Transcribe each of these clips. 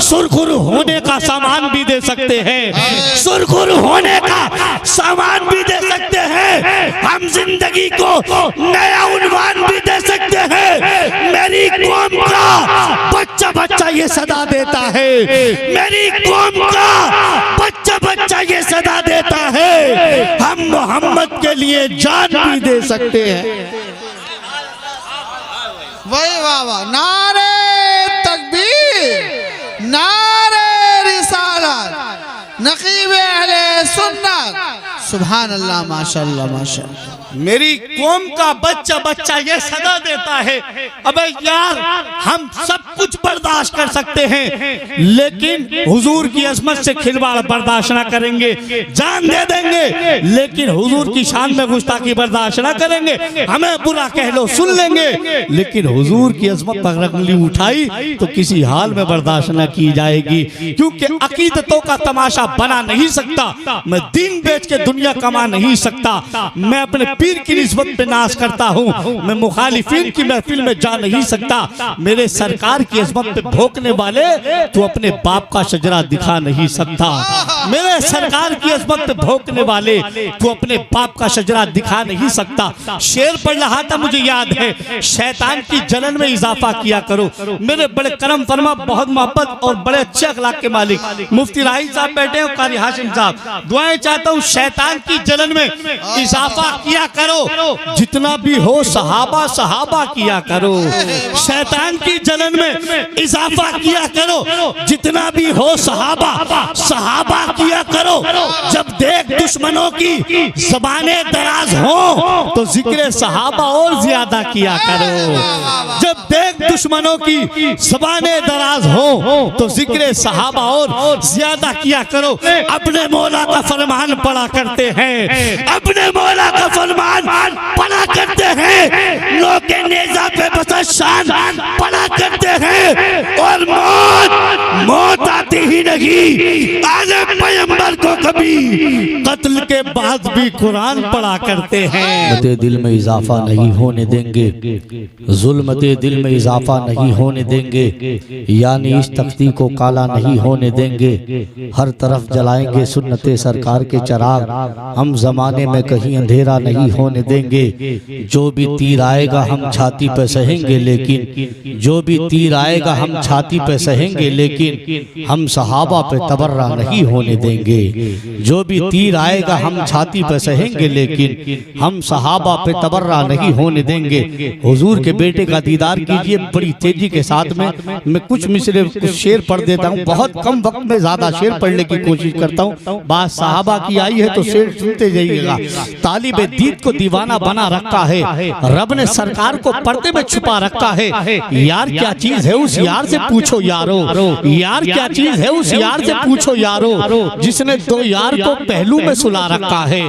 सुरखुरु होने का सामान भी दे सकते हैं, सुरखुरु होने का सामान भी दे सकते हैं, हम जिंदगी को नया उन्वान भी दे सकते हैं। मेरी कौम का बच्चा बच्चा ये सदा देता है, मेरी कौम का बच्चा बच्चा ये सदा देता है, हम मोहम्मद के लिए जान भी दे सकते हैं। वही वाह वाह, नारे तकबीर, नारे रिसालत, नकीब अहले सुन्नत, सुभान अल्लाह, माशाअल्लाह माशाअल्लाह। मेरी कौम का बच्चा बच्चा ये सदा देता है। अबे यार, हम सब कुछ बर्दाश्त कर सकते हैं, लेकिन हुजूर की अजमत से खिलवाड़ बर्दाश्त ना करेंगे। जान दे देंगे, लेकिन हुजूर की शान में गुस्ताखी बर्दाश्त ना करेंगे। हमें बुरा कह लो सुन लेंगे, लेकिन हुजूर की अजमत पर उंगली उठाई तो किसी हाल में बर्दाश्त ना की जाएगी, क्योंकि अकीदतों का तमाशा बना नहीं सकता। मैं दीन बेच के दुनिया कमा नहीं सकता। मैं अपने पीर की निस्बत पे नाश करता हूँ। मैं मुखालिफिन की महफिल में जा नहीं सकता। मेरे सरकार की अजमत पे भोंकने वाले तू अपने बाप का शजरा दिखा नहीं सकता। मेरे सरकार की अजमत पे भोंकने वाले तू अपने बाप का शजरा दिखा नहीं सकता। शेर पढ़ रहा था, मुझे याद है, शैतान की जलन में इजाफा किया करो। मेरे बड़े करम फरमा, बहुत मोहब्बत और बड़े अच्छे अखलाक के मालिक मुफ्ती राही साहब बैठे हैं, कारी हाशिम साहब, दुआएं चाहता हूँ शैतान की जलन में इजाफा किया करो। जितना भी हो सहाबा सहाबा किया करो। शैतान की जलन में इजाफा किया करो। जितना भी हो सहाबा सहाबा किया करो। जब देख दुश्मनों की ज़बानें दराज हो तो जिक्र सहाबा और ज्यादा किया करो। जब देख दुश्मनों की ज़बानें दराज हो तो जिक्र सहाबा और ज्यादा किया करो। अपने मौला का फरमान पढ़ा करते हैं, अपने मौला का फरमान पढ़ा करते हैं, लोग के नेज़ा पे बस शान पढ़ा करते हैं, और मौत आती ही नहीं। आले पैगंबर को कभी कत्ल के बाद भी कुरान पढ़ा करते हैं। जुल्मते दिल में इजाफा नहीं होने देंगे, जुल्मते दिल में इजाफा नहीं होने देंगे, यानी इस तख्ती को काला नहीं होने देंगे। हर तरफ जलाएंगे सुन्नते सरकार के चिराग, हम जमाने में कहीं अंधेरा नहीं होने देंगे। जो भी तीर आएगा हम छाती पे सहेंगे, लेकिन जो भी तीर आएगा हम छाती पे सहेंगे, लेकिन हम सहाबा पे तबर्रा नहीं होने देंगे। जो भी तीर आएगा हम छाती पे सहेंगे, लेकिन हम सहाबा पे तबर्रा नहीं होने देंगे। हुजूर के बेटे का दीदार कीजिए बड़ी तेजी के साथ में। मैं कुछ मिसरे कुछ शेर पढ़ देता हूँ, बहुत कम वक्त में ज्यादा शेर पढ़ने की कोशिश करता हूँ। बात सहाबा की आई है तो शेर सुनते जाइएगा। तालिबे दीद को दीवाना बना रखा है, रब ने सरकार को पर्दे में छुपा रखा है। यार क्या चीज है उस यार से पूछो यारो, यार क्या चीज है उस यार से पूछो यारो, जिसने दो यार को पहलू में सुला रखा है।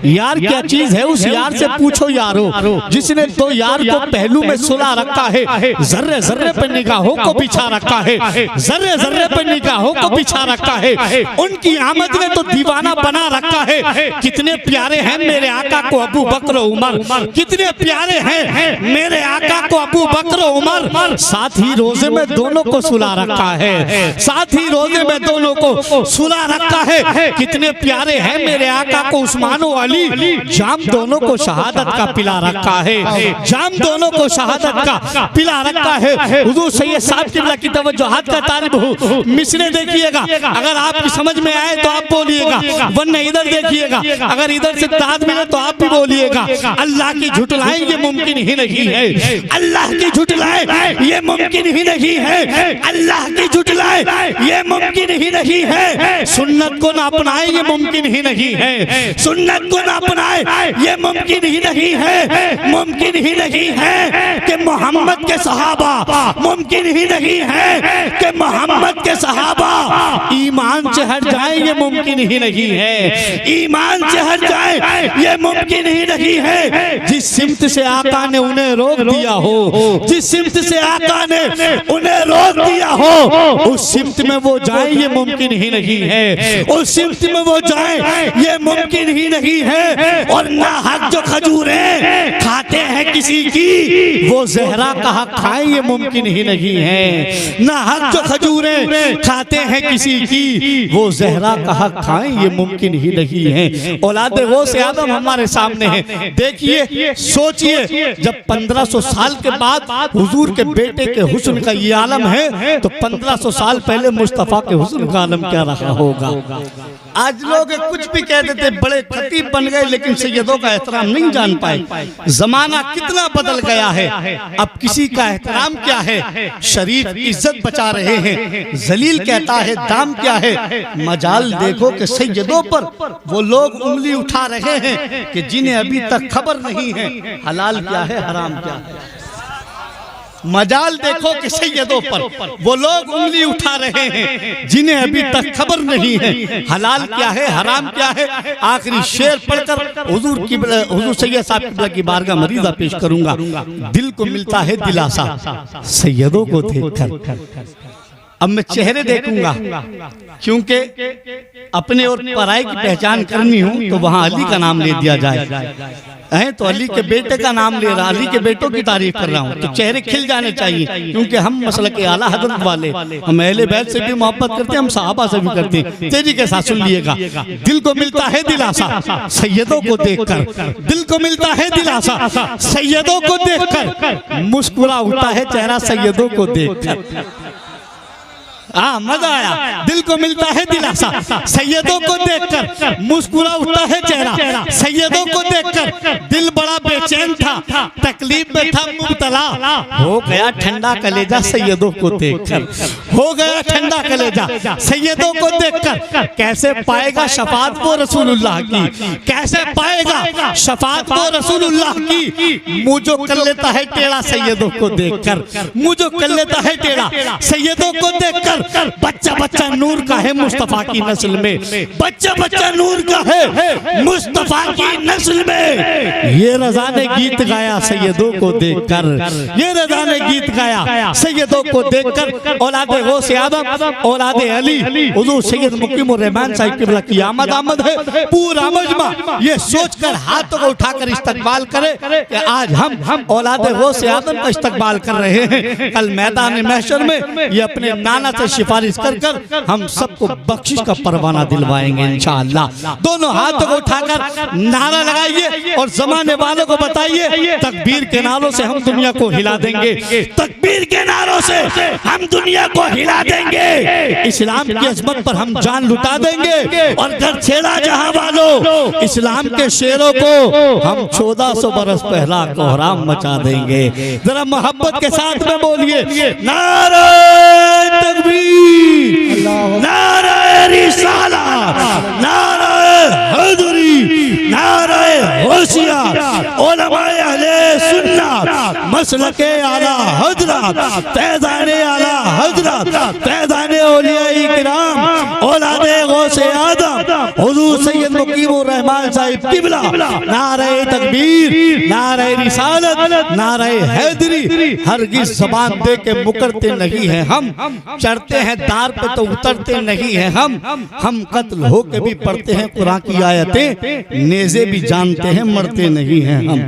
यार क्या चीज है उस यार से पूछो यारो, जिसने दो यार को पहलू में सुला रखा है। जर्रे जर्रे पे निगाहों को बिछा रखा है, जर्रे जर्रे पे निगाहों को बिछा रखा है। उनकी आमद ने तो दीवाना बना रखा है। कितने प्यारे हैं मेरे आका को अबू बकर उमर, कितने प्यारे हैं मेरे आका को अबू बकर उमर। साथ ही रोजे में दोनों को सुला रखा है, साथ ही रोजे में दोनों को सुला रखा है। कितने प्यारे हैं मेरे आका को उस्मान व अली, जाम दोनों को शहादत का पिला रखा है, जाम दोनों को शहादत का पिला रखा है। हुजूर सैयद साहब की तवज्जुहात का तालिब हूँ। मिसरे देखिएगा, अगर आपकी समझ में आए तो आप बोलिएगा, वरना इधर देखिएगा, अगर इधर से दाद मिले तो आप भी बोलिएगा। अल्लाह की झुटलाएं ये मुमकिन ही नहीं है, अल्लाह की झुटलाएं ये मुमकिन ही नहीं है, अल्लाह की झुटलाएं ये मुमकिन ही नहीं है। सुन्नत को ना अपनाए ये मुमकिन ही नहीं है, सुन्नत को ना अपनाए ये मुमकिन ही नहीं है, मुमकिन ही नहीं है कि मोहम्मद के सहाबा, मुमकिन ही नहीं है कि मोहम्मद के सहाबा ईमान से हट जाए ये मुमकिन ही नहीं है, ईमान से हट जाए ये मुमकिन ही नहीं है। जिस सिमत से आका ने उन्हें रोक दिया हो, जिस सिमत से आका ने उन्हें रोक दिया हो, उस सिमत में वो जाए ये मुमकिन ही नहीं है, उस सिमत में वो जाए ये मुमकिन ही नहीं है। और ना हक जो खजूरें खाते हैं किसी की, वो जहरा का हक खाएं ये मुमकिन ही नहीं है। ना हक जो खजूरें खाते हैं किसी की, वो जहरा का हक खाएं ये मुमकिन ही नहीं है। औलादे गौस आदम हमारे सामने है। देखिए, सोचिए, जब 1500 साल के बाद हुजूर के बेटे के हुस्न का ये आलम है, तो 1500 साल पहले मुस्तफा के हुस्न का आलम क्या रहा होगा। आज लोग कुछ भी कह देते, बड़े खतीब बन गए लेकिन सैयदों का एहतराम नहीं जान पाए। जमाना कितना बदल गया है, अब किसी का एहतराम क्या है। शरीफ इज्जत बचा रहे हैं, जलील कहता है दाम क्या है। मजाल देखो कि सैयदों पर वो लोग उंगली उठा रहे हैं कि जिन्हें अभी तक खबर नहीं है हलाल क्या है हराम क्या है। मजाल देखो कि सैयदों पर वो लोग उंगली उठा रहे हैं जिन्हें अभी तक खबर नहीं है हलाल क्या है हराम क्या है। आखिरी शेर पढ़कर हुजूर सैयद साहब किबला की बारगाह मरीज़ा पेश करूंगा। दिल को मिलता है दिलासा सैयदों को देखकर। अब मैं चेहरे देखूंगा, क्योंकि अपने और पराई की पहचान करनी हो तो वहां अली का नाम ले दिया जाए है, तो अली के बेटे का नाम ले रहा, अली के बेटों की तारीफ कर रहा हूँ, तो चेहरे खिल जाने चाहिए। क्योंकि हम मसलक के आला हजरत वाले, हम अहले बैत से भी मोहब्बत करते हैं, हम सहाबा से भी करते हैं। तेजी के साथ सुन लिएगा। दिल को मिलता है दिलासा सैयदों को देखकर, दिल को मिलता है दिलासा सैयदों को देखकर, मुस्कुरा उठता है चेहरा सैयदों को देखकर। मजा आया। दिल को मिलता है दिलासा सैयदों को देखकर, मुस्कुरा उठता है चेहरा सैयदों को देखकर। दिल बड़ा बेचैन था, तकलीफ में था मुब्तला, हो गया ठंडा कलेजा सैयदों को देखकर, हो गया ठंडा कलेजा सैयदों को देखकर। कैसे पाएगा शफात वो रसूलुल्लाह की, कैसे पाएगा शफात वो रसूलुल्लाह की। मुझे कर लेता है टेढ़ा सैयदों को देखकर, मुझे कर लेता है टेढ़ा सैयदों को देखकर। बच्चा बच्चा नूर का है मुस्तफा की नस्ल में, बच्चा बच्चा नूर का है मुस्तफा की नस्ल में। ये रज़ा ने गीत गाया सैयदों को देखकर, ये रज़ा ने गीत गाया सैयदों को देखकर। औलादे गौस आदम, औलादे अली, हुजूर सैयद मुकीमुर रहमान साहिब किबला की आमद है। पूरा मजमा ये सोचकर हाथों को उठाकर इस्तकबाल करे कि आज हम औलादे गौस आदम का इस्तकबाल कर रहे हैं। कल मैदान महशर में ये अपने नाना से सिफारिश कर हम सबको बख्शिश का परवाना दिलवाएंगे इंशाअल्लाह। दोनों हाथों को उठाकर नारा लगाइए और जमाने वालों को बताइए, तकबीर के नारों से हम दुनिया को हिला देंगे, तकबीर के नारों से हम दुनिया को हिला देंगे। इस्लाम की अजमत पर हम जान लुटा देंगे और घर छेड़ा जहां वालों, इस्लाम के शेरों को हम 1400 बरस पहला कोहराम मचा देंगे। जरा मोहब्बत के साथ में बोलिए नारा तकबीर, नारे रिसाला, नारे हैदरी, नारे होशियार, उलमाए अहले सुन्नत, मसलके आला हजरत, फैज़ाने आला हजरत, फैज़ाने औलियाए किराम, औलादे गौसे आदम, हुजूर सैयद मुकीमुर रहमान साहिब किबला। नारे तकबीर, नारे रिसालत, नारे हैदरी। हरगिज़ ज़बान दे के मुकरते नहीं हैं हम, चढ़ते हैं दार पे तो उतरते नहीं हैं हम कत्ल हो के भी पढ़ते हैं कुरान की आयतें, नेज़े भी जानते हैं मरते नहीं हैं हम।